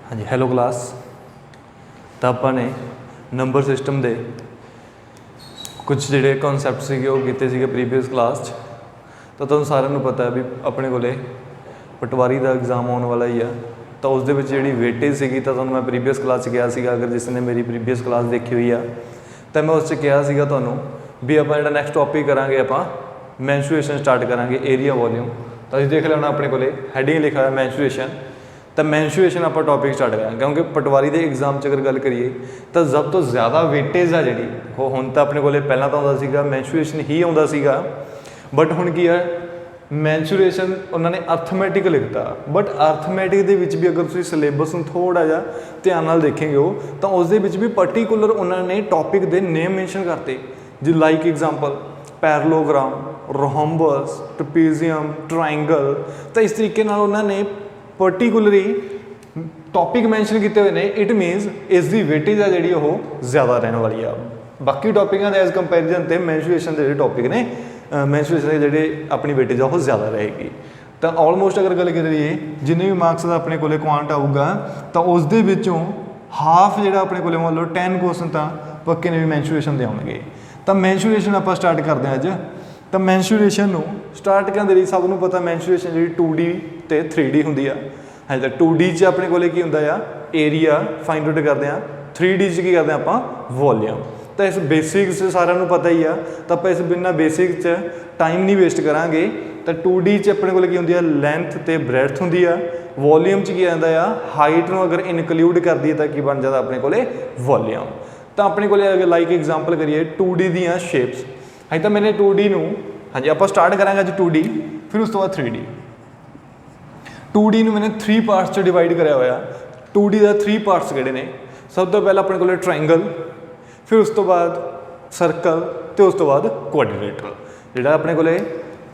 हाँ जी hello class. तो आपने नंबर सिस्टम के कुछ जोड़े कॉन्सैप्ट से किए प्रीवियस क्लास तो तुम सारे पता है भी अपने को पटवारी का एग्जाम आने वाला ही है। तो उस जी वेटेज सी तो मैं प्रीवियस क्लास कहा अगर जिसने मेरी प्रीवियस क्लास देखी हुई है तो मैं उस कहा तो भी आप जो नैक्सट टॉपिक करा आप मैंसुरेशन स्टार्ट करा एरिया वॉल्यूम। तो अभी देख लेना अपने को हैडिंग लिखा है मैंसुरेशन। तो मैंसुरेशन आप टॉपिक स्टार्ट करा क्योंकि पटवारी के एग्जाम अगर गल करिए तो सब तो ज़्यादा वेटेज आ जी हुण तो अपने को पहला तो आता मैंसुरेशन ही आता सीगा बट हुण की है मैंसुरेशन उन्होंने अर्थमैटिक लिखता बट अर्थमैटिक के भी अगर तुम सिलेबस में थोड़ा जा ध्यान नाल देखेंगे हो तो उस भी पर्टिकुलर उन्होंने टॉपिक के नेम मैंशन करते जी like example parallelogram, rhombus, trapezium, triangle. तो इस तरीके उन्होंने पर्टिकुलरली टॉपिक मैंशन किए हुए हैं। इट मीनस इसकी वेटेज है जी ज़्यादा रहने वाली है बाकी टॉपिकों के एज कंपैरिजन से मैंसुरेशन के जो टॉपिक ने मैंसुरेशन के जो अपनी वेटेज है वो ज़्यादा रहेगी। तो ऑलमोस्ट अगर गल करिए जिन्ने भी मार्क्स का अपने को क्वांट आऊगा तो उस हाफ जो अपने को मान लो 10 क्वेश्चन तो पक्के ने भी मैंसुरेशन के आउणगे। तो मैंसुरेशन आप स्टार्ट करते हैं अज। तो मैंसुरेशन स्टार्ट करने लिए सबनों पता मैंसुरेशन जी 2D तो 3D होंगी है। हाँ तो 2D अपने को होंगे एरिया फाइंड आउट करते हैं, 3D की करते हैं आप वॉल्यूम। तो इस बेसिक्स सारों पता ही है तो आप इस बिना बेसिक टाइम नहीं वेस्ट करा। तो 2D अपने को होंगी लेंथ तो ब्रैथ होंगी है। वॉल्यूम की आता है हाइट में अगर इनकलूड कर दी तो बन जाता अपने को वॉल्यूम। तो अपने को अगर लाइक एग्जाम्पल करिए 2D दियाँ शेप्स। हाँ तो मैंने 2D हाँ जी आप स्टार्ट करा अज 2D फिर उस तो बाद 3D। 2D मैंने 3 पार्ट्स डिवाइड कराया हुआ। 2D का 3 पार्ट्स किहड़े ने सब तो पहला अपने को ट्रायंगल फिर उस तो बाद सर्कल तो उस तो बाद क्वाड्रिलेटरल। जिहड़ा अपने को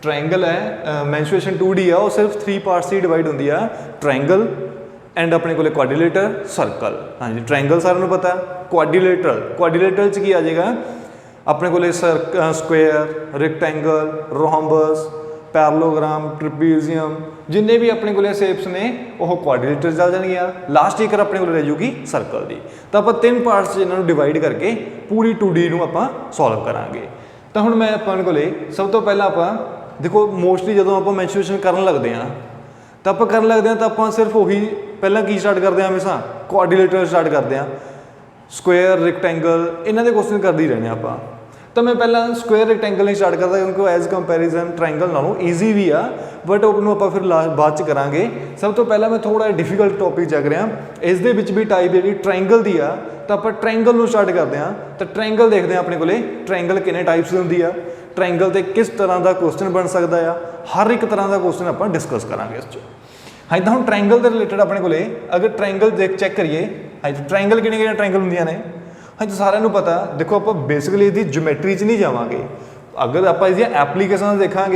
ट्रायंगल है मैंसुरेशन 2D है वो सिर्फ 3 पार्ट्स ही डिवाइड होंगी है ट्रायंगल एंड अपने को क्वाड्रिलेटर सर्कल। हाँ जी ट्रायंगल सारों पता है। क्वाड्रिलेटरल की आ जाएगा अपने को square, rectangle, rhombus, parallelogram, trapezium जिन्हें भी अपने को शेप्स ने वो क्वाड्रिलेटर चल जाएंगे। लास्ट एक अपने को रह जूगी सर्कल की। तो आप 3 पार्ट्स इन्होंने डिवाइड करके पूरी 2D आप सॉल्व करा। तो हुण मैं अपने को सब तो पहला आप देखो मोस्टली जो आप मैंसुरेशन कर लगते हैं तो आप कर लगते हैं तो आप सिर्फ वही पहला की स्टार्ट करते हैं हमेशा क्वाड्रिलेटर स्टार्ट करते हैं। स्क्वेयर, रेक्टेंगल इन्हों के क्वेश्चन करते ही रहने आप। तो मैं पहला स्क्वेयर रेक्टेंगल नहीं स्टार्ट करता क्योंकि एज कंपैरिजन ट्रायंगल नालों ईजी भी आ बट उन्होंने आप फिर बाद च करांगे। सब तो पहला मैं थोड़ा डिफिकल्ट टॉपिक चक रहा इस भी टाइप जी ट्रायंगल की आ। तो आप ट्रायंगल स्टार्ट करते हैं तो ट्रायंगल देखते हैं अपने को ट्रायंगल कितने टाइप्स की होंगी है, ट्रायंगल से किस तरह का क्वेश्चन बन सकता है, हर एक तरह का क्वेश्चन आप डिस्कस करा इस। हाँ तो हम ट्रायंगल के रिलेटेड अपने को अगर ट्रायंगल देख चैक करिए। हाँ तो ट्रायंगल कि ट्रायंगल होंगे ने हाँ तो सारों पता देखो आप बेसिकली इसकी ज्योमैट्री च नहीं जावांगे। अगर आप इसकी एप्लीकेशन देखा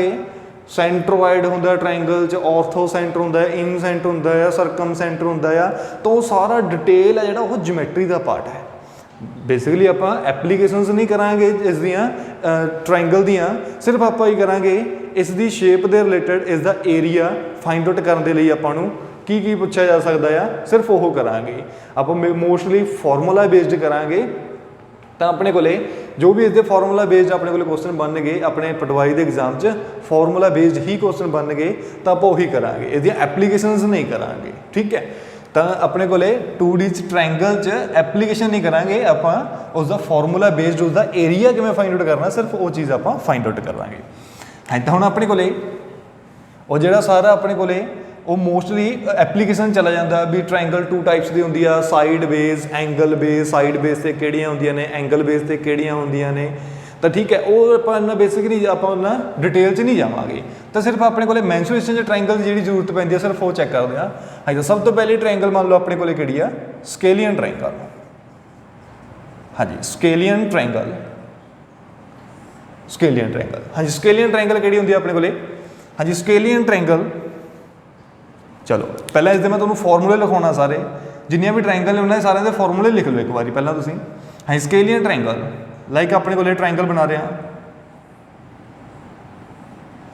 सेंट्रोइड होंगे ट्रायंगल ऑर्थो सेंटर होंगे, इन सेंटर होंगे, सरकम सेंटर होंगे। तो वो सारा डिटेल है जो ज्योमैट्री का पार्ट है। बेसिकली आप एप्लीकेशनस नहीं करांगे इस ट्रायंगल दियाँ सिर्फ आप ही करांगे इसकी शेप के रिलेटेड इसका एरिया फाइंड आउट करने लिए आपू की पूछा जा सकता है सिर्फ वो करांगे। आप मोस्टली फॉर्मूला बेस्ड करांगे। तो अपने को जो भी इसके फॉर्मूला बेस्ड अपने को क्वेश्चन बन गए अपने पटवारी के एग्जाम फॉर्मूला बेस्ड ही क्वेश्चन बन गए तो आप वही करांगे इसकी एप्लीकेशनस नहीं करांगे। ठीक है तो अपने को 2D ट्रायंगल एप्लीकेशन नहीं करांगे आप उसका फॉर्मूला बेस्ड उसका एरिया किमें फाइंड आउट करना सिर्फ वो चीज़ आप फाइंड आउट करांगे। हाँ तो हम अपने को जो सारा अपने को वो मोस्टली एप्लीकेशन चला जाता भी ट्रायंगल 2 टाइप्स की होंगी है side base, angle base. Side base से किहड़ियां होंदियां ने, एंगल बेस से किहड़ियां होंदियां ने। तो ठीक है वो अपना बेसिकली आप डिटेल च नहीं जावांगे। तो सिर्फ अपने को मैंसुरेशन ट्रायंगल की जी जरूरत पैंती है सिर्फ वो चैक करते हैं। हाँ तो सब तो पहले ट्रायंगल मान लो अपने को कि स्केलियन ट्रायंगल। हाँ जी स्केलियन ट्रायंगल, स्केलियन ट्रायंगल। हाँ जी स्केलियन ट्रायंगल कि होंगी अपने को हाँ जी स्केलियन ट्रायंगल। चलो पहले इसके मैं तुम्हें फॉर्मूले लिखाना सारे जिन्नियां भी ट्रायंगल ने उन्होंने सारे के फॉर्मूले लिख लो एक बार पहला तुम। हाँ स्केलियन ट्रायंगल लाइक अपने को ट्रायंगल बना रहे हैं।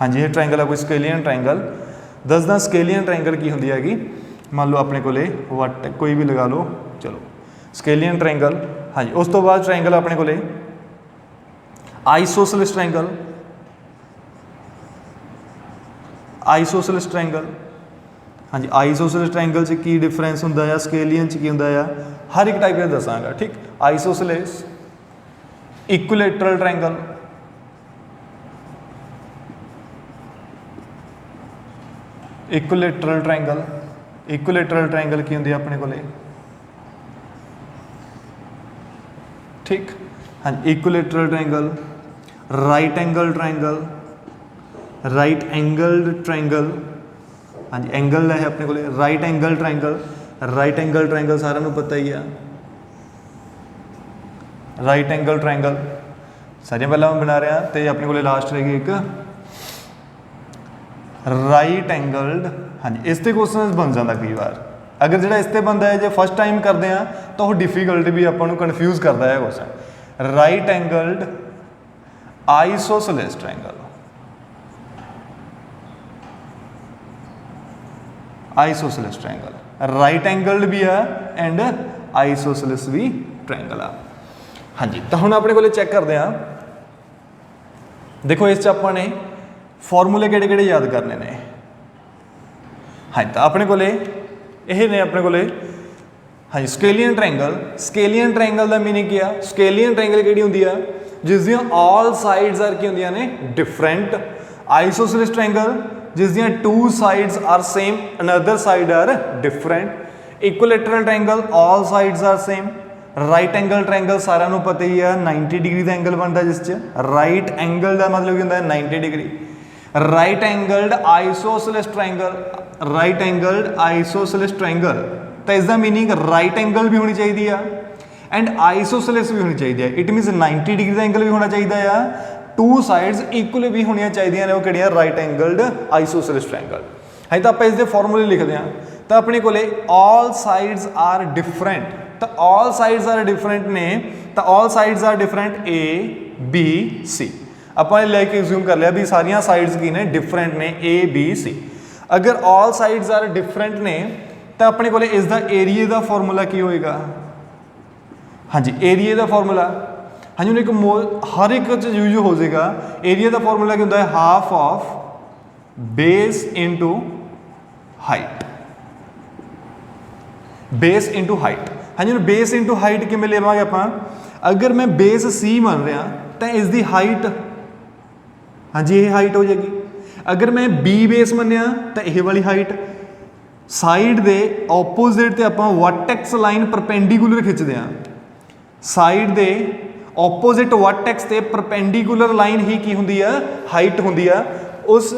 हाँ जी ये ट्रायंगल है कोई स्केलियन ट्रायंगल। दसदा स्केलियन ट्रायंगल की होंगी हैगी मान लो अपने कोले वट कोई भी लगा लो, चलो स्केलियन ट्रायंगल। हाँ जी, उस तो बाद ट्रायंगल अपने कोले आइसोसेलेस ट्रायंगल, आइसोसेलेस ट्रायंगल। हाँ जी, आइसोसेलेस ट्रायंगल च की डिफरेंस हुंदा है, स्केलियन च की हुंदा है, हर एक टाइप का दसांगा। ठीक, isosceles, equilateral triangle, equilateral triangle, equilateral triangle की होंदी है अपने कोले। ठीक, हाँ जी, equilateral triangle, right angle triangle, right angled triangle. हाँ जी, एंगल है अपने कोले, right angle triangle, right angle triangle सारे नूं पता ही है। राइट एंगल ट्रायंगल सारियां पहला मैं बना रहा, तो अपने कोले लास्ट रहेगी एक राइट एंगल्ड। हाँ जी, इस ते क्वेश्चन बन जाता कई बार, अगर जो इस ते बनता है जो फर्स्ट टाइम करते हैं तो वह डिफिकल्ट भी अपन कन्फ्यूज करता है question. Right angled isosceles triangle, isosceles triangle, right angled भी है एंड आइसोसेलेस भी ट्रायंगल है। हाँ जी, तो हम अपने को चेक करते हैं, देखो इस अपने फॉर्मूले किहड़े किहड़े याद करने ने। हाँ, तो अपने को यह ने अपने को हाँ जी, स्केलियन ट्रायंगल। स्केलियन ट्रायंगल का मीनिंग क्या है? स्केलियन ट्रायंगल किहड़ी हुंदी है जिस दियां ऑल साइड्स आर की हुंदियां ने डिफरेंट। आइसोसेलेस ट्रायंगल जिस दियां two sides are same, another side are different. Equilateral triangle all sides are same. Right angle triangle सारा नूं पता ही है 90 डिग्री का एंगल बनता जिस राइट एंगल का मतलब क्या होंदा है 90 degree. Right angled isosceles triangle, right angled isosceles triangle, तो इसका मीनिंग राइट एंगल भी होनी चाहिए एंड आइसोसेलेस भी होनी चाहिए। इट मीनस 90 डिग्री का एंगल भी होना चाहिए, टू साइड्स इक्वल भी होनी चाहिए ने, वो किहड़ियां राइट एंगल्ड आइसोसेलेस ट्रायंगल। हाँ, तो आप इसके फॉर्मूले लिखते हैं, तो अपने को ऑल साइड्स आर डिफरेंट, तो ऑल साइड्स आर डिफरेंट ने, तो all sides are different A B C. अपने लेके एज्यूम कर लिया भी सारिया साइड्स की ने डिफरेंट ने ए बी सी। अगर ऑल साइड्स आर डिफरेंट ने तो अपने को इसका एरिए का फॉर्मूला की होएगा? हाँ जी, एरिए का फॉर्मूला हाँ जी, एक हर एक यूज हो जाएगा। एरिया का फॉर्मूला क्या होता है? Half of base into height, base into height. हाँ जी, बेस इंटू हाइट किमें लेवांगे आप? अगर मैं बेस सी मान रहा तो इसकी हाइट हाँ जी ये हाइट हो जाएगी। अगर मैं बी बेस मनिया तो यह वाली हाइट। साइड दे ओपोजिट ते आपां वर्टेक्स लाइन परपेंडिकुलर खिंचते हैं, साइड दे ओपोजिट वर्टेक्स ते परपेंडिकुलर लाइन ही की हुंदी है? हाइट हुंदी है उस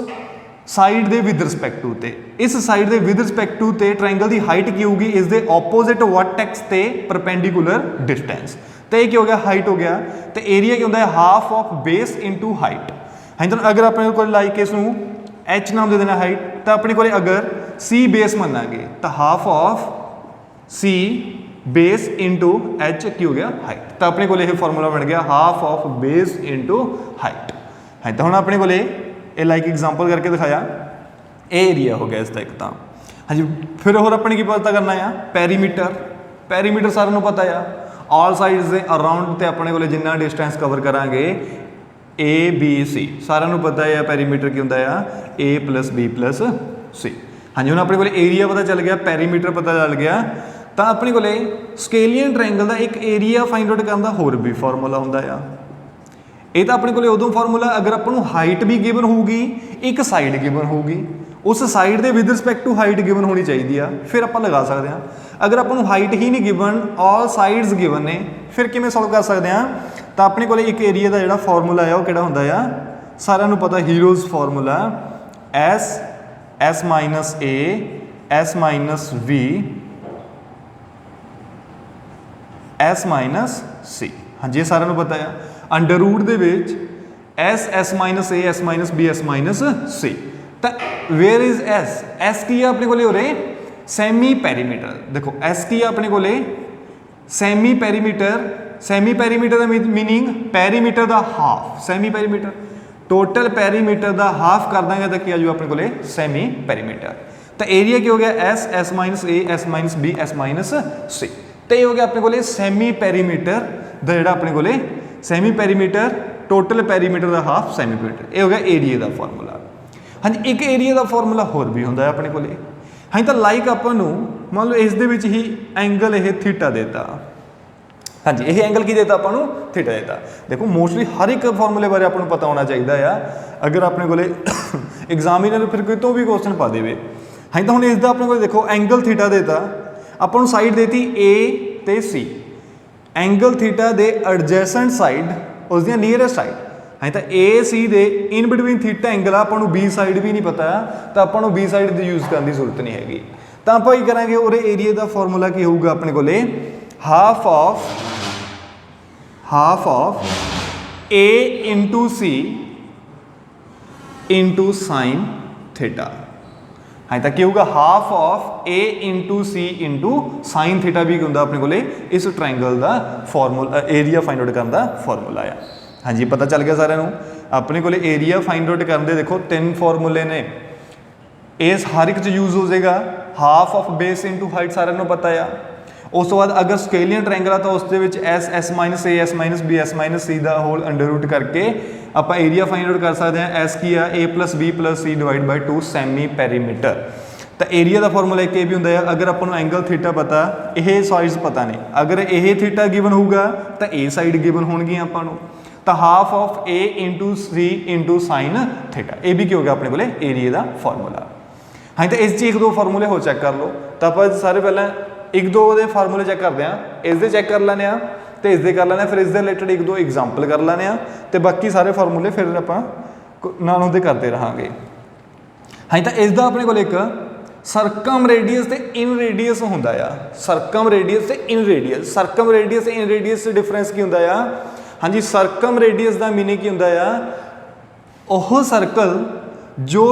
साइड दे विद रिस्पैक्ट टू ते। इस साइड दे विद रिस्पैक्ट टू ते ट्रायंगल की हाइट की होगी इस दे ओपोजिट वर्टेक्स ते परपेंडिकुलर डिस्टेंस। तो ये क्या हो गया? हाइट हो गया। तो एरिया क्या होता है? Half of base into height. हाँ जी, अगर अपने को लाइक इसनूं एच नाम दे देना हाइट, तो अपने को अगर सी बेस मनांगे तो half of C base into H की हो गया? हाइट। तो अपने को यह फॉर्मूला बन गया half of base into height. हाँ, तो हम अपने को ये लाइक एग्जाम्पल करके दिखाया, ये एरिया हो गया इसका एक। तो हाँ जी, फिर होर अपने की पता करना है पैरीमीटर। पैरीमीटर सारे पता है, ऑल साइड्स के अराउंड तो अपने को जिन्ना डिस्टेंस कवर करांगे ए बी सी सारे पता है पैरीमीटर की होंदा है ए प्लस बी प्लस सी। हाँ जी, हम अपने को एरिया पता चल गया, पैरीमीटर पता चल गया। तो अपने को स्केलियन ट्रायंगल का एक एरिया फाइंड आउट करने का होर भी फॉर्मूला होंदा है। ये तो अपने को उदों फॉर्मूला अगर अपन हाइट भी गिवन होगी, एक साइड गिवन होगी, उस साइड के with respect to height given होनी चाहिए, फिर आप लगा सकते हैं। अगर अपन हाइट ही नहीं गिवन, ऑल साइड्स गिवन ने, फिर किमें सॉल्व कर सकते हैं? तो अपने को एक एरिया का जो फॉर्मूला है वह किहड़ा होंदा है? सारिआं पता Heron's formula s s minus a s minus b s minus c. हाँ जी, ये सारिआं पता है। अंडर रूट दे विच s s minus a s minus b s minus c. तो वेयर इज एस? एस की है अपने को हो रहे सैमी पैरीमीटर। देखो एस की है अपने को सैमी पैरीमीटर। सैमी पैरीमीटर का मीनिंग पैरीमीटर का half. Semi perimeter total perimeter का हाफ कर देंगे तो क्या जो अपने को सैमी पैरीमीटर। तो एरिया की हो गया s, s minus a, s minus b, s minus c. तो ये हो गया अपने को सैमी पैरीमीटर का जोड़ा अपने को सैमी पैरीमीटर, टोटल पैरीमीटर का हाफ सैमी पैरीमीटर, ये हो गया एरिए का फॉर्मूला। हाँ जी, एक एरिए का फॉर्मूला होर भी होंगे अपने को। हाँ जी, तो लाइक अपन मान लो इस ही एंगल ये थीटा देता। हाँ जी, यही एंगल की देता अपन थीटा देता। देखो मोस्टली हर एक फॉर्मूले बारे आपको पता होना चाहिए आ, अगर अपने को एग्जामिनर फिर कोई तो भी क्वेश्चन पा दे। हाँ जी, तो हम इसका अपने को देखो एंगल थीटा देता, अपन साइड देती ए ते सी, एंगल थीटा दे एडजेसेंट साइड उसकी नीयरेस्ट साइड। हाँ, तो ए सी दे इन बिटवीन थीटा एंगल आपको बी साइड भी नहीं पता, तो आपको बी साइड यूज़ करने की जरूरत नहीं हैगी। तो आप की करेंगे और एरिए का फॉर्मूला की होगा अपने को half of A into C into sine theta. हाँ, तो क्या होगा half of A into C into sine theta भी होंगे अपने को इस ट्रायंगल का फॉर्मूला, एरिया फाइंड आउट करने का फॉर्मूला है। हाँ जी, पता चल गया सारे अपने को एरिया फाइंड आउट करने देखो 3 फॉर्मूले ने, इस हर एक यूज़ हो जाएगा। Half of base into height सारे पता है। उस तो बाद अगर स्केलियन ट्रायंगल है तो उस s, s minus a, s minus b, s minus c का होल अंडर रूट करके आप एरिया फाइंड आउट कर सकते हैं। एस की है a plus b plus c divide by 2 semi perimeter. तो एरिया का फॉर्मूला एक ये भी होंगे, अगर अपन एंगल थीटा पता, यह साइड्स पता नहीं, अगर यह थीटा गिवन होगा तो ए साइड गिवन होगी अपन। तो half of A into C into sine theta, यह भी क्या हो गया अपने को एरिया का फॉर्मूला। हाँ, तो इस 1-2 फॉर्मूले हो चैक कर लो। तो आप सारे पहले 1-2 फार्मूले चैक करते हैं, इसके चैक कर लेने, तो इसके कर लेने, फिर इसके रिलेटेड 1-2 एग्जाम्पल कर लेने, तो बाकी सारे फार्मूले फिर आप नालों दे करते रहेंगे। हाँ, तो इसका अपने को एक सरकम रेडियस ते इन रेडियस होंदा आ। सरकम रेडियस ते inradius, circumradius inradius difference की होंदा आ। हाँ जी, सरकम रेडियस का मीनिंग की होंदा आ, ओह सर्कल जो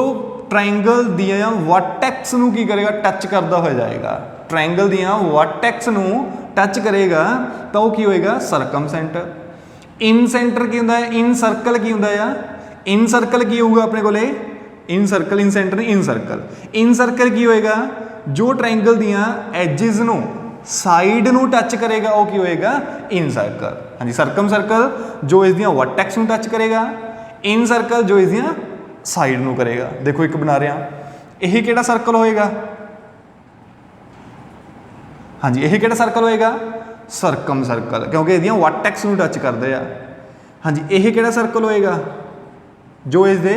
ट्रायंगल दिया वर्टेक्स नूं की करेगा, टच करता हो जाएगा। ट्रायंगल दिया वर्टेक्स नूं टच करेगा तो वह की होएगा सरकम सेंटर। इन सेंटर की होंदा है, इन सर्कल की होंदा है, इन सर्कल की होगा अपने को इन सर्कल, इन सेंटर इन सर्कल। इन सर्कल की होएगा जो ट्रायंगल दिया एजिज नूं साइड नूं टच करेगा वह की होएगा इन सर्कल। हाँ जी, सरकम सर्कल जो इस दियां वर्टेक्स नूं टच करेगा, इन सर्कल जो इस दियां साइड नूं करेगा। देखो एक बना रहा, यही किहड़ा सर्कल होएगा? हाँ जी, यही किहड़ा सर्कल होएगा? सरकम सर्कल, क्योंकि इहदियां वर्टेक्स नूं टच करदे आ। हाँ जी, यही किहड़ा सर्कल होएगा? जो इस दे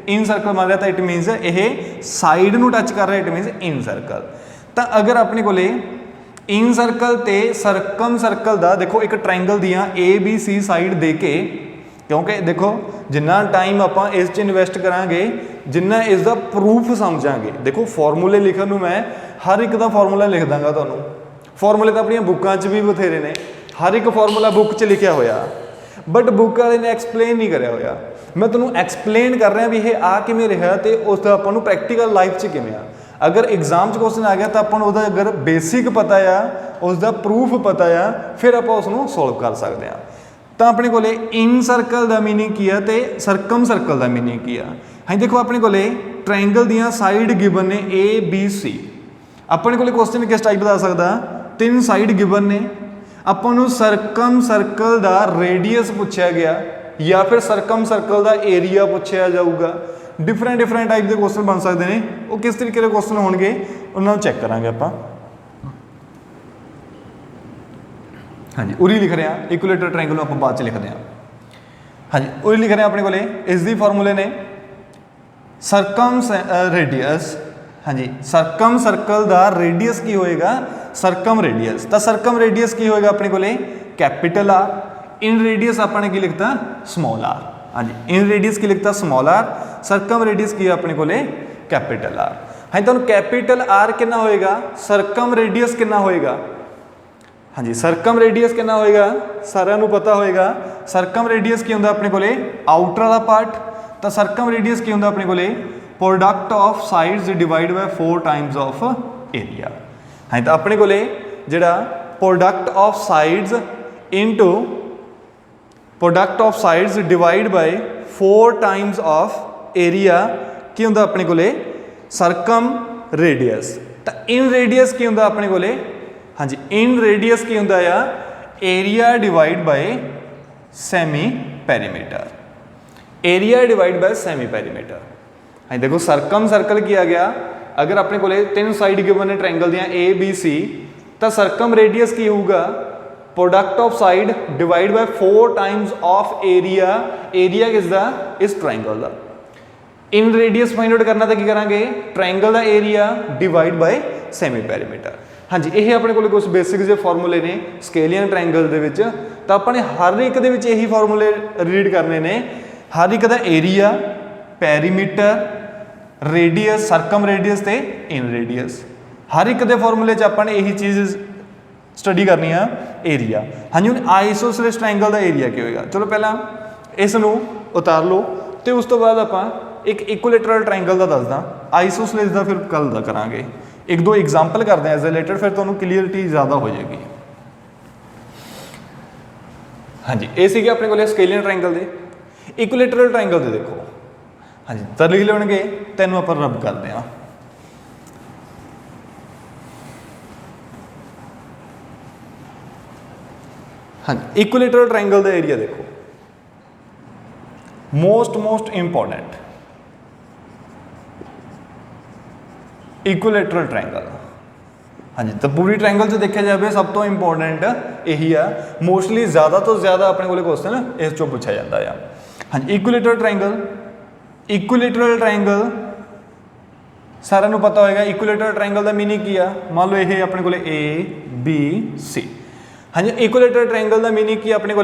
इन सर्कल मान रहा, तो इट मीनस यह साइड नूं टच कर रहा, इट मीनस इन सर्कल। तो अगर अपने को इन सर्कल ते सरकम सर्कल का देखो एक ट्रायंगल दियां ए बी सी साइड दे के, क्योंकि देखो जिन्ना टाइम आप इस इन्वेस्ट करांगे, जिन्ना इसका प्रूफ समझांगे। देखो फॉर्मूले लिखण नूं मैं हर एक का फॉर्मूला लिख दांगा तुहानूं। फॉर्मूले तो अपन बुकां च भी बथेरे ने, हर एक फॉर्मूला बुक च लिखिया होया, बट बुक वाले ने एक्सप्लेन नहीं कराया होया। मैं तुहानूं एक्सप्लेन कर रहा भी ये आ किवें रहा, तो उसका आपां नूं प्रैक्टिकल लाइफ च किवें आ। अगर एग्जाम च क्वेश्चन आ गया तो अपन उसका अगर बेसिक पता आ, उसका प्रूफ पता आ, फिर आप उसनूं सोल्व कर सकते हैं। तो अपने को इन सर्कल का मीनिंग की है, तो सरकम सर्कल का मीनिंग की है। हाँ देखो अपने को ट्रायंगल दियां साइड गिवन ने ए बी सी। अपने को क्वेश्चन किस टाइप बता सकता, 3 साइड गिवन ने, अपन सरकम सर्कल का रेडियस पूछा गया या फिर सरकम सर्कल का एरिया पूछा जाऊगा। डिफरेंट टाइप के क्वेश्चन बन सकते हैं। वो किस तरीके के क्वेश्चन होंगे उन्होंने चेक करांगे आप। हाँ जी, उरी लिख रहे हैं इक्विलेटरल ट्रायंगल आप बाद लिखते हैं। हाँ जी, उरी लिख रहे हैं अपने को इसकी फॉर्मूले ने सरकम रेडियस। हाँ जी, सरकम सर्कल का रेडियस की होएगा सरकम रेडियस। तो सरकम रेडियस की होएगा अपने को कैपिटल आर। इन रेडियस आपने की लिखता स्मॉल आर। हाँ जी, इन रेडियस की लिखता स्मॉल आर, सरकम रेडियस की अपने को कैपिटल आर। हाँ तो कैपिटल आर कितना होएगा, सरकम रेडियस कितना होएगा। हाँ जी, सरकम रेडियस कितना होएगा सारिਆਂ ਨੂੰ पता होएगा। सरकम रेडियस की होंगे अपने को आउटर वाला पार्ट, तो सरकम रेडियस की होंगे अपने को product of sides divide by 4 times of area. हाँ तो अपने को जिहड़ा product of sides into product of sides divide by 4 times of area की होंगे अपने को सरकम रेडियस। तो इन रेडियस की होंगे अपने को, हाँ जी, इन रेडियस की होंगे आ area divide by semi perimeter, area divide by semi perimeter. हाँ देखो सरकम सर्कल किया गया, अगर अपने को 3 साइड गिवन है ट्रायंगल दियां ए बी सी, तो सरकम रेडियस की होगा product of side divide by 4 times of area, area किसका इस ट्रायंगल का। इन रेडियस फाइंड आउट करना तो की करांगे ट्रायंगल का area divide by semi perimeter. हाँ जी, ये अपने को कुछ बेसिक जो फॉर्मूले ने स्केलियन ट्रायंगल दे विच, तो अपने हर एक दे विच यही फॉर्मूले रीड करने ने, हर एक दा area, perimeter, radius, circumradius ते इन रेडियस, हर एक दे फॉर्मूले च अपन यही चीज़ स्टडी करनी है एरिया। हाँ जी, हुण आइसोसेलेस ट्रायंगल का एरिया की होएगा, चलो पहला इस नूं उतार लो, तो उस तो बाद आपां एक इक्विलेटरल ट्रायंगल का दसदा, आइसोसेलेस का फिर कल दा करांगे, एक दो एग्जाम्पल करते हैं एज रिलेटेड, फिर तुहानूं क्लीयरिटी ज़्यादा हो जाएगी। हाँ जी, ये सीगे अपने को स्केलियन ट्रायंगल दे। इक्विलेटरल ट्रायंगल दे देखो, हाँ जी, तो लिख लेंगे, तेनों आप रब करते हैं। हाँ जी, इक्विलेटरल ट्रायंगल का एरिया देखो, मोस्ट इंपॉर्टेंट इक्विलेटरल ट्रायंगल। हाँ जी, तो पूरी ट्रायंगल से देखा जाए सब तो इंपॉर्टेंट यही है, मोस्टली ज़्यादा तो ज़्यादा अपने को क्वेश्चन इस चो पूछा जाता है। हाँ जी, इक्विलेटरल ट्रायंगल, इक्विलेटरल ट्रायंगल सारे को पता होगा, इक्विलेटरल ट्रायंगल का मीनिंग की है, मान लो ये अपने को ए बी सी। हाँ जी, इक्विलेटरल ट्रायंगल का मीनिंग की अपने को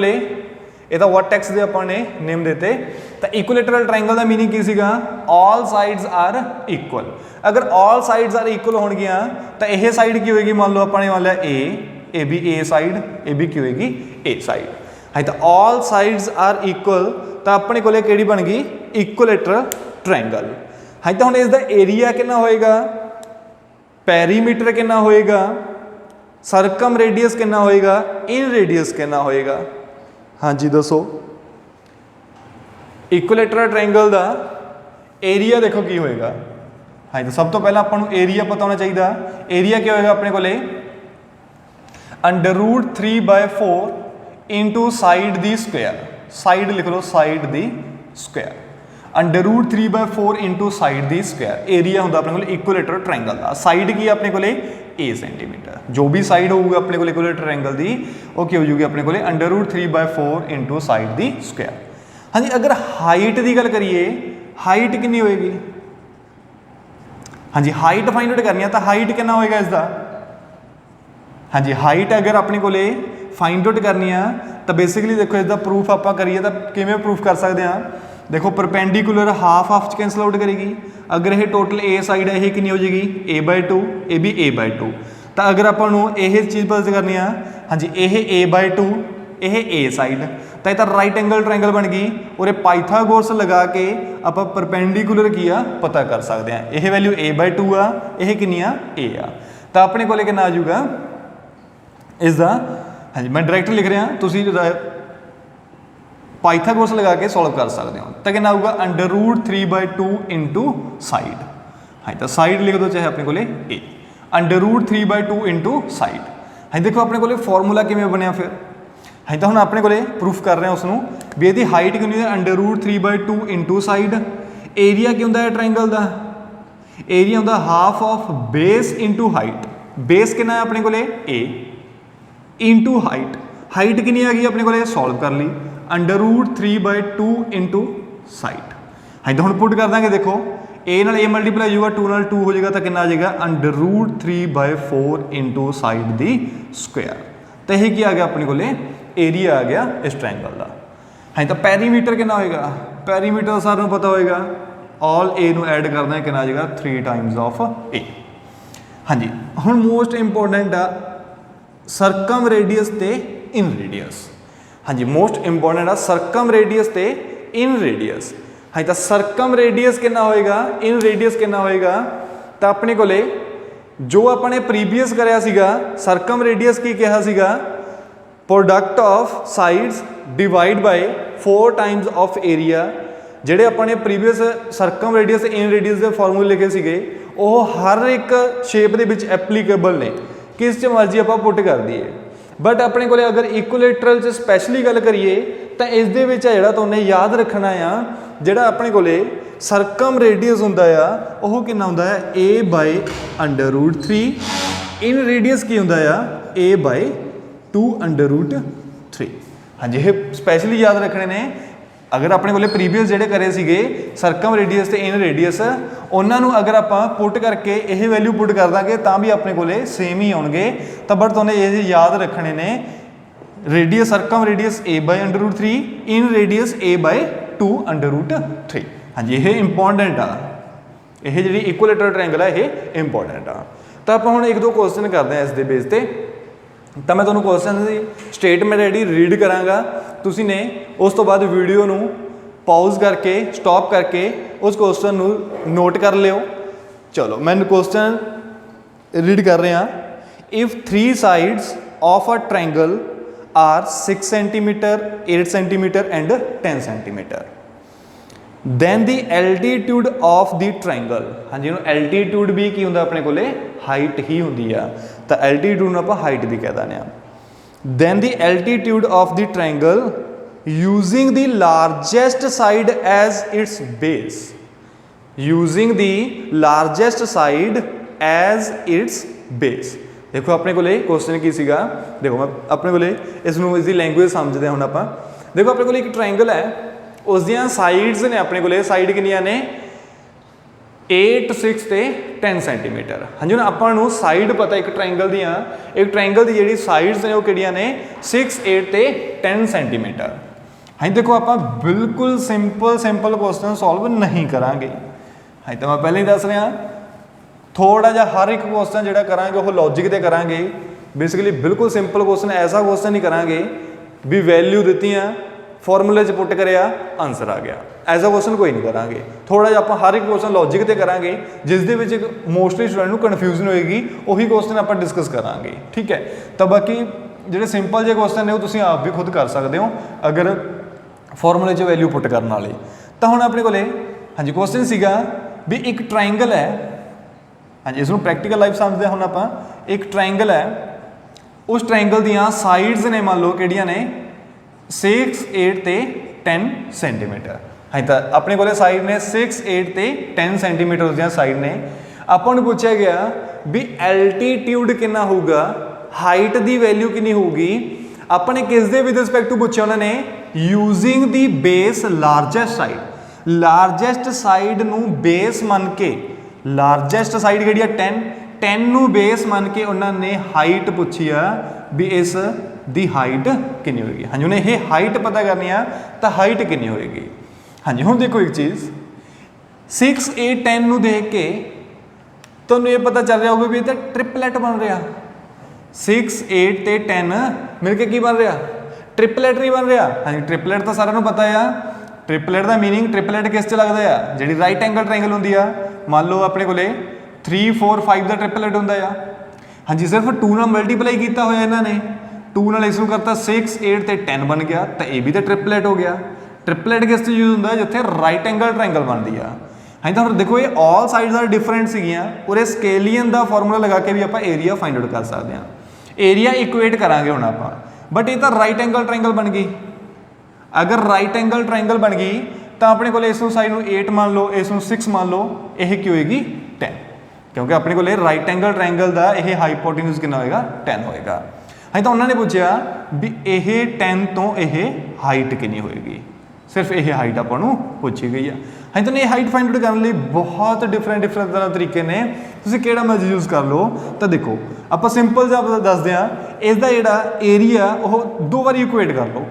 ਇਹਦਾ वर्टेक्स ਦੇ ਆਪਾਂ ਨੇ नेम देते, तो इक्विलेटरल ट्रायंगल का मीनिंग की सीगा ऑल साइड्स आर इक्वल। अगर ऑल साइड्स आर इक्वल होणगियां तो यह साइड की होएगी, मान लो अपने मान लिया A B A side, A B की होएगी ए साइड। हाँ, तो ऑल साइड्स आर इक्वल, तो अपने को किहड़ी बन गई इक्विलेटरल ट्रायंगल। हाँ, तो हुण इसका एरिया कितना होएगा, पैरीमीटर कितना होएगा, सरकम रेडियस कितना होएगा, इन रेडियस कितना होएगा। हाँ जी दसो, इक्विलेटरल ट्रायंगल का एरिया देखो की होएगा। हाँ, तो सब तो पहला अपन एरिया पता होना चाहिए। एरिया क्या होएगा अपने को √3/4 इंटू साइड दी स्क्वायर, साइड लिख लो साइड दी स्क्वायर, √3/4 इंटू साइड दी स्क्वायर एरिया होंगे अपने को इक्विलेटरल ट्रायंगल का। साइड की अपने को ए सेंटीमीटर, जो भी साइड होगी अपने को इक्विलेटरल ट्रायंगल की वो की हो जाएगी अपने को √3/4 इंटू साइड दी स्क्वायर। हाँ जी, अगर हाइट की गल करिए, हाइट कितनी होएगी। हाँ जी, हाइट फाइंड आउट करनी है, तो हाइट कितना होएगा इसका। हाँ जी, हाइट अगर अपने को फाइंड आउट करनी है तो बेसिकली देखो इसका प्रूफ आप करिए तो किमें प्रूफ कर सकते हैं। देखो परपेंडिकुलर हाफ च कैंसल आउट करेगी, अगर ये टोटल ए साइड है ये कितनी हो जाएगी a/2, ये भी a/2। तो अगर आपको यह चीज़ पता करनी है, हाँ जी, यह a/2, यह ए साइड, तो यह राइट एंगल ट्रायंगल बन गई, और पाइथागोरस लगा के आप परपेंडिकुलर किया पता कर सकते हैं। यह वैल्यू a/2 आ, यह कितनी आ a आ, तो अपने को कितना आ जाऊगा इसका। हाँ जी, मैं डायरैक्ट लिख रहा, तुम पाइथागोरस लगा के सॉल्व कर सकते हो, तो कितना आऊगा √3/2 इंटू साइड। हाँ, तो साइड लिख दो चाहे अपने को ए, √3/2 इंटू साइड। हाँ, देखो अपने को फॉर्मूला किमें बनया फिर। हाँ, तो हम अपने को प्रूफ कर रहे हैं उसनों भी यदि हाइट कितनी है √3/2 इंटू साइड। एरिया की होंदा है ट्रायंगल का, एरिया होंदा half of base into height. Base कितना है अपने को ए इंटू हाइट, हाइट कितनी आ गई अपने को सॉल्व कर ली √3/2 इंटू साइड। हाँ, तो हम पुट कर देंगे, देखो ए नाल ए मल्टीप्लाई होगा, 2 नाल 2 हो जाएगा, तो कितना आ जाएगा √3/4 इंटू साइड दी स्क्वायर। तो यही क्या आ गया अपने को एरिया आ गया इस ट्रायंगल का। हाँ, तो पैरीमीटर कितना होएगा, पैरीमीटर सारे पता होएगा, ऑल ए नू ऐड करना है कितना आ जाएगा 3 टाइम्स ऑफ ए। हाँ जी, हुण मोस्ट इंपॉर्टेंट आ सरकम रेडियस ते इन रेडियस। हाँ जी, मोस्ट इंपॉर्टेंट आ सरकम रेडियस ते इन रेडियस। हाँ, तो सरकम रेडियस कितना होएगा, इन रेडियस कितना होएगा, तो अपने को जो अपने प्रीवियस कराया सीगा सरकम रेडियस की कहा सीगा product of sides divide by 4 times of area. जेडे अपने प्रीवियस सरकम रेडियस इन रेडियस के फॉर्मूले लिखे सीगे ਉਹ ਹਰ ਇੱਕ ਸ਼ੇਪ ਦੇ ਵਿੱਚ ਐਪਲੀਕੇਬਲ ਨੇ, ਕਿਸ 'ਚ ਮਰਜ਼ੀ ਆਪਾਂ ਪੁੱਟ ਕਰ ਦਈਏ। ਬਟ ਆਪਣੇ ਕੋਲੇ ਅਗਰ ਇਕੁਲੇਟਰਲ 'ਚ ਸਪੈਸ਼ਲੀ ਗੱਲ ਕਰੀਏ ਤਾਂ ਇਸ ਦੇ ਵਿੱਚ ਜਿਹੜਾ ਤੁਹਾਨੂੰ ਯਾਦ ਰੱਖਣਾ ਆ, ਜਿਹੜਾ ਆਪਣੇ ਕੋਲੇ ਸਰਕਮ ਰੇਡੀਅਸ ਹੁੰਦਾ ਆ ਉਹ ਕਿੰਨਾ ਹੁੰਦਾ ਆ a/√3। ਇਨ ਰੇਡੀਅਸ ਕੀ ਹੁੰਦਾ ਆ a/2√3। ਹਾਂਜੀ, ਇਹ ਸਪੈਸ਼ਲੀ ਯਾਦ ਰੱਖਣੇ ਨੇ। ਅਗਰ ਆਪਣੇ ਕੋਲੇ ਪ੍ਰੀਵੀਅਸ ਜਿਹੜੇ ਕਰੇ ਸੀਗੇ ਸਰਕਮ ਰੇਡੀਅਸ ਤੇ ਇਨ ਰੇਡੀਅਸ, ਉਹਨਾਂ ਨੂੰ ਅਗਰ ਆਪਾਂ ਪੁੱਟ ਕਰਕੇ ਇਹ ਵੈਲਿਊ ਪੁੱਟ ਕਰ ਦਾਂਗੇ ਤਾਂ ਵੀ ਆਪਣੇ ਕੋਲੇ ਸੇਮ ਹੀ ਆਉਣਗੇ। ਤਾਂ ਬਟ ਤੁਹਾਨੂੰ ਇਹ ਯਾਦ ਰੱਖਣੇ ਨੇ, ਰੇਡੀਅਸ ਸਰਕਮ ਰੇਡੀਅਸ a/√3, ਇਨ ਰੇਡੀਅਸ a/2√3। ਹਾਂਜੀ, ਇਹ ਇੰਪੋਰਟੈਂਟ ਆ, ਇਹ ਜਿਹੜੀ ਇਕੁਏਲੇਟਰਲ ਟ੍ਰਾਇੰਗਲ ਆ ਇਹ ਇੰਪੋਰਟੈਂਟ ਆ। ਤਾਂ ਆਪਾਂ ਹੁਣ ਇੱਕ ਦੋ ਕੁਐਸਚਨ ਕਰਦੇ ਹਾਂ ਇਸ ਦੇ ਬੇਸ ਤੇ। ਤਾਂ ਮੈਂ ਤੁਹਾਨੂੰ ਕੁਐਸਚਨ ਦੀ ਸਟੇਟਮੈਂਟ ਜਿਹੜੀ ਰੀਡ ਕਰਾਂਗਾ, ਤੁਸੀਂ ਨੇ ਉਸ ਤੋਂ ਬਾਅਦ ਵੀਡੀਓ ਨੂੰ ਪੌਜ਼ ਕਰਕੇ ਸਟਾਪ ਕਰਕੇ ਉਸ ਕੁਐਸਚਨ ਨੂੰ ਨੋਟ ਕਰ ਲਿਓ। ਚਲੋ ਮੈਂ ਕੁਐਸਚਨ ਰੀਡ ਕਰ ਰਿਹਾ। If 3 sides of a triangle are 6 cm, 8 cm and 10 cm, then the altitude of the triangle, ਹਾਂਜੀ ਇਹਨੂੰ altitude ਵੀ ਕੀ ਹੁੰਦਾ ਆਪਣੇ ਕੋਲੇ ਹਾਈਟ ਹੀ ਹੁੰਦੀ ਆ, ਤਾਂ altitude ਨੂੰ ਆਪਾਂ ਹਾਈਟ ਵੀ ਕਹਿ ਦਿੰਦੇ ਆ। then the altitude of the triangle using the largest side as its base, using the largest side as its base। देखो अपने को क्वेश्चन की सीगा, देखो मैं अपने को इसनों इसकी लैंग्वेज समझते हैं हम आप। देखो अपने को एक ट्रायंगल है, उस दियां साइड्स ने अपने को साइड किनिया ने 8, 6 ते 10 सेंटीमीटर। हाँ जी, आपको साइड पता एक ट्रायंगल दियां, एक ट्रायंगल की जी साइड्स ने वो किहड़ियां ने 6, 8 ते 10 सेंटीमीटर। हाँ देखो आप बिल्कुल सिंपल क्वेश्चन सॉल्व नहीं करांगे। हाँ तो मैं पहले ही दस रहा, थोड़ा जिहा हर एक क्वेश्चन जिहड़ा करांगे वो लॉजिक ते करांगे। बेसिकली बिल्कुल सिंपल क्वेश्चन, ऐसा क्वेश्चन नहीं करांगे भी वैल्यू दित्तियां फॉर्मूले च पुट करिया आंसर आ गया, ऐसा क्वेश्चन कोई नहीं करांगे। थोड़ा जिहा आपां हर एक क्वेश्चन लॉजिक ते करांगे, जिस दे विच मोस्टली स्टूडेंट नूं कन्फ्यूजन होएगी, उही क्वेश्चन आपां डिस्कस करांगे। ठीक है, तो बाकी जिहड़े सिंपल जे क्वेश्चन ने वो तुसीं आप भी खुद कर सकते हो अगर फॉर्मूले च वैल्यू पुट करन वाले। तो हुण अपने कोले हाँ जी क्वेश्चन सीगा भी एक ट्रायंगल है, हाँ जी इसनूं प्रैक्टिकल लाइफ समझते हैं। हुण आपां एक ट्रायंगल है, उस ट्रायंगल दियां साइड्स ने मान लो किहड़ियां ने 6, 8 ते 10 सेंटीमीटर। हाँ तो अपने को साइड ने 6, 8 ते 10 सेंटीमीटर दियां साइड ने। आपां नूं पुछया गया भी एल्टीट्यूड कितना होगा, हाइट दी वैल्यू कितनी होगी। अपने किस दे विद रिस्पेक्ट टू पूछा उन्होंने, using the base largest side, largest side नूं बेस मन के, लार्जेस्ट साइड किहड़ी है 10 नूं बेस मन के उन्होंने हाइट पूछी आ भी इस दी हाइट कितनी होगी। हाँ जी उन्हें ये हाइट पता करनी है तो हाइट कितनी होएगी। हाँ जी हुण देखो एक चीज़ 6, 8, 10 नूं देख के तुहानूं ये पता चल रहा होगा भी इहदा ट्रिपलेट बन रहा। 6, 8 ते 10 मिलके की बन रहा, ट्रिपलेट नहीं बन रहा। हाँ जी ट्रिपलेट तो सारिआं नूं पता है, ट्रिपलेट का मीनिंग ट्रिपलेट किस च लगदा है, जिहड़ी राइट एंगल ट्रायंगल हुंदी आ। मान लो अपने कोले 3, 4, 5 का ट्रिपलेट हुंदा आ। हाँ जी सिर्फ 2 नाल मल्टीप्लाई किया होया इन्होंने, 2 नाल इसनूं करता 6, 8 ते 10 बन गया, तो ये भी तो ट्रिपलेट हो गया। ट्रिपलेट किस च यूज होंदा, जिथे राइट एंगल ट्रायंगल बनती है। हाँ तो देखो ये ऑल साइड्स आर डिफरेंट सीगियां, और ये स्केलियन का फॉर्मूला लगा के भी आप एरिया फाइंड आउट कर सकते हैं। एरिया इक्वेट करांगे हुण आपां, बट ये तो राइट एंगल ट्रायंगल बन गई। अगर राइट एंगल ट्रायंगल बन गई तो अपने को इस साइड में 8 मान लो, इस 6 मान लो, यह की होएगी 10, क्योंकि अपने को राइट एंगल ट्रायंगल का यह हाइपोटेन्यूज कितना होएगा 10 होएगा। हाँ तो उन्होंने पूछा भी यह 10 तो यह हाइट कितनी होएगी, सिर्फ यह हाइट आपको पूछी गई है। हाँ तो ये हाइट फाइंड आउट करने बहुत डिफरेंट तरीके ने, तुसीं किहड़ा मर्जी यूज़ कर लो। तो देखो आप सिंपल जिहा दसदे हां, इसका जिहड़ा एरिया वो 2 बार इक्वेट कर लो।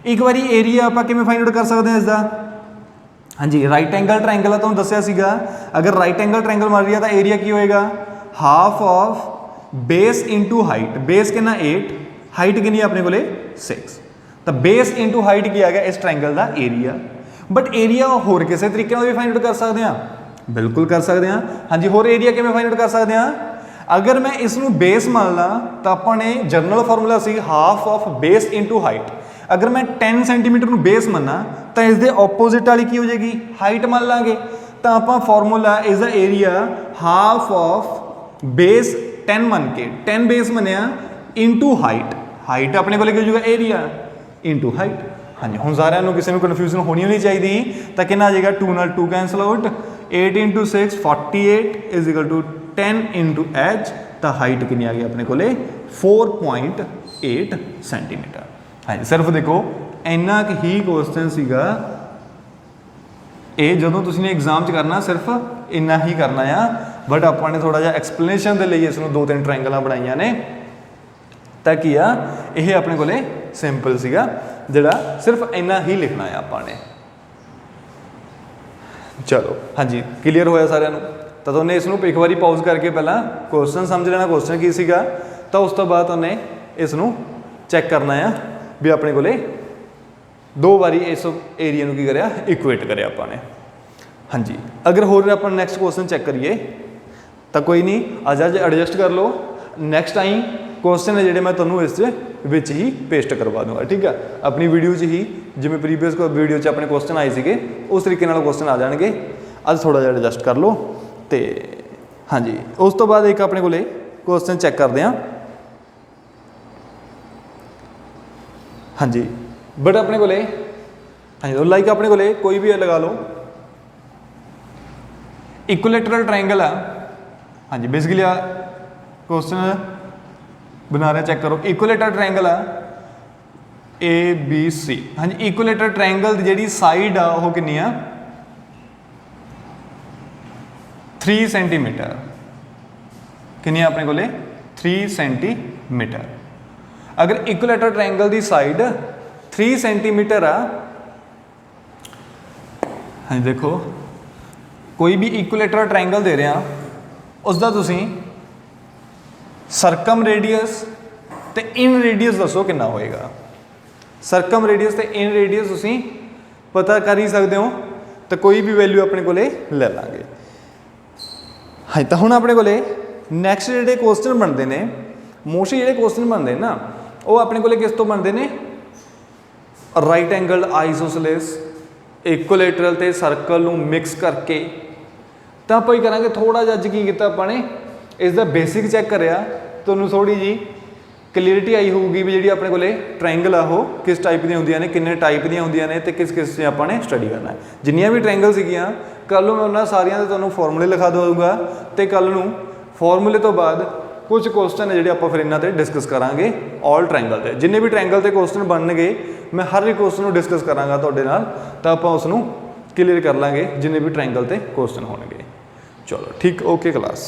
एक बार एरिया आप किवें फाइंड आउट कर सकते हैं इसका, हाँ जी राइट एंगल ट्रायंगल है, तुहानूं दस्सिया सीगा अगर राइट एंगल ट्रायंगल बन रही है तो एरिया की होएगा half of base into height. Base कितना 8, हाइट कितनी अपने को 6, तो बेस इंटू हाइट किया गया इस ट्रायंगल का एरिया। बट एरिया होर किसी तरीके भी फाइंड आउट कर सकते हैं, बिल्कुल कर सकते हैं। हाँ जी होर एरिया किवें फाइंड आउट कर सकते हैं, अगर मैं इसनूं बेस मान ला तो अपने जनरल फॉर्मूला सी half of base into height. अगर मैं 10 सेंटीमीटर बेस मना तो इसके ओपोजिट वाली की हो जाएगी हाइट मान लाँगे, तो आप formula is the area half of base 10 मन के 10 बेस मनिया इंटू हाइट हाइट अपने को हो जाएगा एरिया इंटू हाइट। हाँ जी हुण सारिਆਂ ਨੂੰ ਕਿਸੇ ਨੂੰ कन्फ्यूजन होनी नहीं चाहिए तो कितना आ जाएगा 2 नाल 2 cancel out 8 into 6 48 is equal to 10 into H तो हाइट कितनी आ गई अपने को 4.8 सेंटीमीटर। हाँ जी सिर्फ देखो इन्ना ही क्वेश्चन सीगा ਇਹ ਜਦੋਂ ਤੁਸੀਂ ਨੇ एग्जाम च करना सिर्फ इन्ना ही करना आ बट ਆਪਾਂ ਨੇ थोड़ा ਜਿਹਾ एक्सप्लेनेशन ਦੇ ਲਈ ਇਸ ਨੂੰ 2-3 ਟ੍ਰਾਇੰਗਲਾਂ ਬਣਾਈਆਂ ਨੇ ਤਾਂ ਕੀ ਆ ਇਹ ਆਪਣੇ ਕੋਲੇ ਸਿੰਪਲ ਸੀਗਾ ਜਿਹੜਾ ਸਿਰਫ ਇੰਨਾ ਹੀ ਲਿਖਣਾ ਆ ਆਪਾਂ ਨੇ। ਚਲੋ ਹਾਂਜੀ ਕਲੀਅਰ ਹੋਇਆ ਸਾਰਿਆਂ ਨੂੰ ਤਾਂ ਤੁਹਾਨੂੰ ਇਸ ਨੂੰ ਇੱਕ ਵਾਰੀ ਪਾਜ਼ ਕਰਕੇ ਪਹਿਲਾਂ ਕੁਐਸਚਨ ਸਮਝ ਲੈਣਾ ਕੁਐਸਚਨ ਕੀ ਸੀਗਾ ਤਾਂ ਉਸ ਤੋਂ ਬਾਅਦ ਤੁਹਾਨੂੰ ਇਸ ਨੂੰ ਚੈੱਕ ਕਰਨਾ ਆ ਵੀ ਆਪਣੇ ਕੋਲੇ दो बारी इस एरिया ਨੂੰ ਕੀ ਕਰਿਆ ਇਕੁਏਟ ਕਰਿਆ ਆਪਾਂ ਨੇ। ਹਾਂਜੀ ਅਗਰ ਹੋਰ ਆਪਾਂ ਨੈਕਸਟ ਕੁਐਸਚਨ ਚੈੱਕ ਕਰੀਏ ਤਾਂ ਕੋਈ ਨਹੀਂ ਅੱਜ ਐਡਜਸਟ ਕਰ ਲਓ ਨੈਕਸਟ ਟਾਈਮ ਕੁਐਸਚਨ ਹੈ ਜਿਹੜੇ ਮੈਂ ਤੁਹਾਨੂੰ ਇਸ ਵਿੱਚ ਹੀ ਪੇਸਟ ਕਰਵਾ ਦੂੰਗਾ ਠੀਕ ਹੈ ਆਪਣੀ ਵੀਡੀਓ 'ਚ ਹੀ ਜਿਵੇਂ ਪ੍ਰੀਵੀਅਸ ਵੀਡੀਓ 'ਚ ਆਪਣੇ ਕੁਐਸਚਨ ਆਏ ਸੀਗੇ ਉਸ ਤਰੀਕੇ ਨਾਲ ਕੁਐਸਚਨ ਆ ਜਾਣਗੇ ਅੱਜ ਥੋੜਾ ਜਿਹਾ ਐਡਜਸਟ ਕਰ ਲਓ ਤੇ ਹਾਂਜੀ ਉਸ ਤੋਂ ਬਾਅਦ ਇੱਕ ਆਪਣੇ ਕੋਲੇ ਕੁਐਸਚਨ ਚੈੱਕ ਕਰਦੇ ਹਾਂ। ਹਾਂਜੀ बट अपने को हाँ जी लाइक अपने को कोई भी लगा लो इक्विलेटरल ट्रायंगल है। हाँ जी बेसिकली क्वेश्चन बना रहे चेक करो इक्विलेटरल ट्रायंगल है ए बी सी। हाँ जी इक्विलेटरल ट्रायंगल की जी साइड आ वो कितनी है 3 सेंटीमीटर कितनी अपने को 3 सेंटीमीटर। अगर इक्विलेटरल ट्रायंगल की साइड 3 सेंटीमीटर आ हाँ देखो कोई भी इक्विलेटरल ट्रायंगल दे रहे हैं उसका तुसी सरकम रेडियस ते इन रेडियस दसो कितना होएगा। सरकम रेडियस ते इन रेडियस तुसी पता कर ही सकते हो तो कोई भी वैल्यू अपने को ले लाँगे। हाँ तो हुण अपने को नैक्सट जोड़े क्वेश्चन बनते हैं मोस्टली जोड़े क्वेश्चन बनते हैं ना वो अपने को किस तो बनते हैं राइट एंगल आइसोसेलेस इक्विलेटरल ते सर्कल नूं मिक्स करके तो आप करांगे थोड़ा जिहा अज की कीता आपां ने इसका बेसिक चैक करिया तुहानूं थोड़ी जी क्लीयरिटी आई होगी भी जी अपने को ट्रायंगल आ किस टाइप दी होंदियां ने किन्ने टाइप दी होंदियां ने ते किस किस आपां ने स्टडी करना है। जिन्नियां भी ट्रायंगल सीगियां कल नूं मैं उन्हां सारियां दे तुहानूं फॉर्मूले लिखा दूंगा तो कल नूं फॉर्मूले तो बाद कुछ क्वेश्चन है जो आप फिर इन्हों पर डिस्कस करांगे ऑल ट्रायंगल के जिन्ने भी ट्रायंगल के क्वेश्चन बनने मैं हर एक क्वेश्चन को डिस्कस करांगा तुहाडे नाल तो आप उसनूं क्लीयर कर लांगे जिन्ने भी ट्रायंगल के क्वेश्चन होणगे। चलो ठीक ओके क्लास।